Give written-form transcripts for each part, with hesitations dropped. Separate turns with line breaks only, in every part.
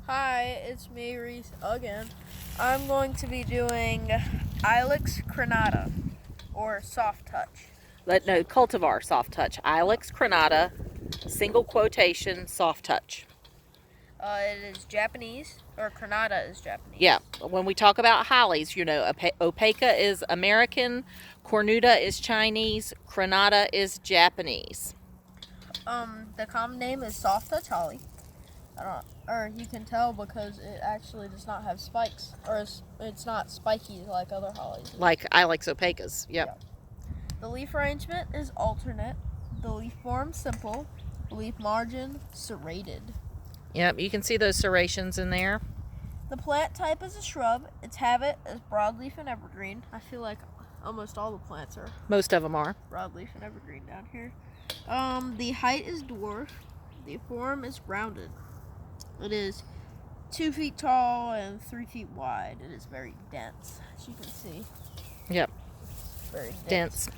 Hi, it's me, Reese, again. I'm going to be doing Ilex crenata, or soft touch.
No, cultivar soft touch. Ilex crenata, single quotation, soft touch.
It is Japanese, or crenata is Japanese.
Yeah, when we talk about hollies, opaca is American, cornuta is Chinese, crenata is Japanese.
The common name is soft touch holly. Or you can tell because it actually does not have spikes, or it's not spiky like other hollies.
Like Ilex opacas, yep.
The leaf arrangement is alternate. The leaf form simple. Leaf margin serrated.
Yep, you can see those serrations in there.
The plant type is a shrub. Its habit is broadleaf and evergreen. I feel like almost all the plants are.
Most of them are.
Broadleaf and evergreen down here. The height is dwarf. The form is rounded. It is 2 feet tall and 3 feet wide. It is very dense, as you can see.
Yep.
Very
dense.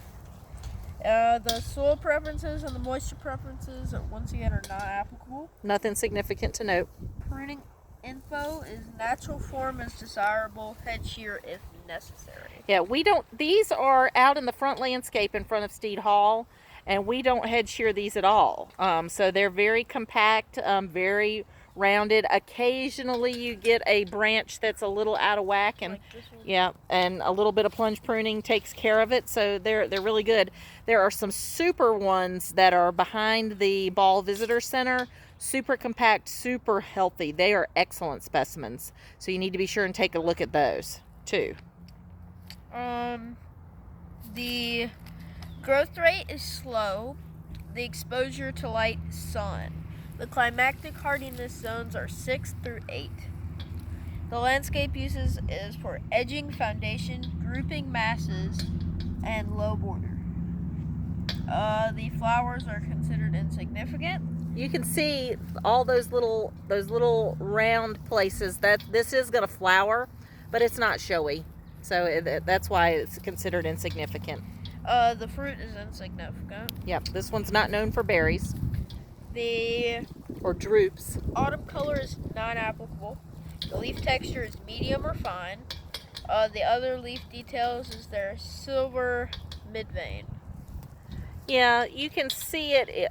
The soil preferences and the moisture preferences, once again, are not applicable.
Nothing significant to note.
Pruning info is natural form is desirable, head shear if necessary.
Yeah, these are out in the front landscape in front of Steed Hall, and we don't head shear these at all. So they're very compact, very rounded. Occasionally you get a branch that's a little out of whack, and
Like this one.
yeah, and a little bit of plunge pruning takes care of it. So they're really good. There are some super ones that are behind the Ball Visitor Center. Super compact, super healthy. They are excellent specimens. So you need to be sure and take a look at those too.
The growth rate is slow. The exposure to light, sun. The climactic hardiness zones are 6 through 8. The landscape uses is for edging, foundation, grouping masses, and low border. The flowers are considered insignificant.
You can see all those little round places that this is going to flower, but it's not showy. So that's why it's considered insignificant.
The fruit is insignificant.
Yep, this one's not known for berries. Or droops.
Autumn color is non-applicable. The leaf texture is medium or fine. The other leaf details is their silver midvein.
Yeah, you can see it.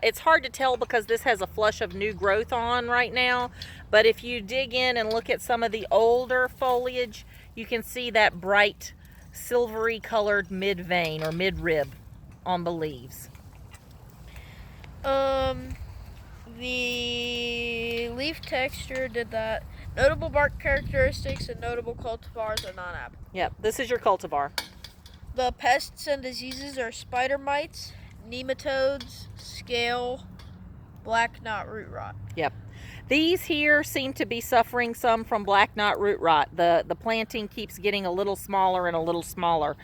It's hard to tell because this has a flush of new growth on right now. But if you dig in and look at some of the older foliage, you can see that bright silvery colored midvein or midrib on the leaves.
The leaf texture did that. Notable bark characteristics and notable cultivars are non-applicable.
Yep, this is your cultivar.
The pests and diseases are spider mites, nematodes, scale, black knot root rot.
Yep. These here seem to be suffering some from black knot root rot. The planting keeps getting a little smaller and a little smaller.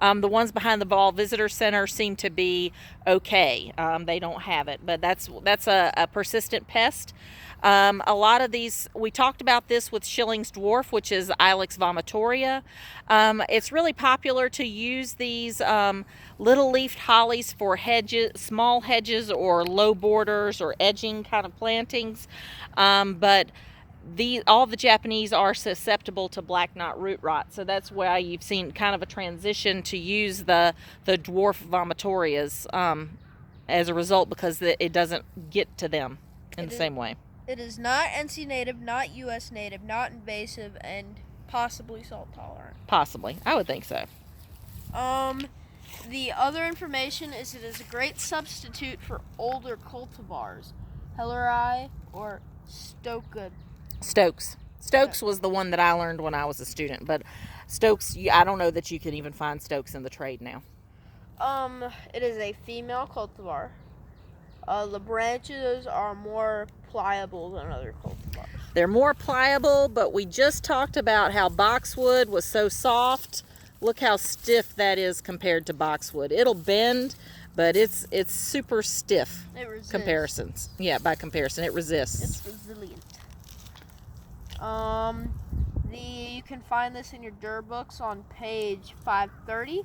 The ones behind the Ball Visitor Center seem to be okay. They don't have it, but that's a persistent pest. A lot of these, we talked about this with Schilling's dwarf, which is Ilex vomitoria. It's really popular to use these little leafed hollies for hedges, small hedges or low borders or edging kind of plantings. But all the Japanese are susceptible to black knot root rot, so that's why you've seen kind of a transition to use the dwarf vomitorias as a result, because it doesn't get to them in the same way.
It is not NC native, not US native, not invasive, and possibly salt tolerant.
Possibly, I would think so.
The other information is it is a great substitute for older cultivars, Helleri or
Stokes. Stokes was the one that I learned when I was a student, but Stokes, I don't know that you can even find Stokes in the trade now.
It is a female cultivar. The branches are more pliable than other cultivars.
They're more pliable, but we just talked about how boxwood was so soft. Look how stiff that is compared to boxwood. It'll bend, but it's super stiff.
It resists.
Comparisons. Yeah, by comparison, it resists.
It's resilient. You can find this in your dirt books on page 530,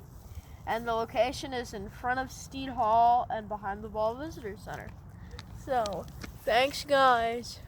and the location is in front of Steed Hall and behind the Ball Visitor Center. So, thanks guys.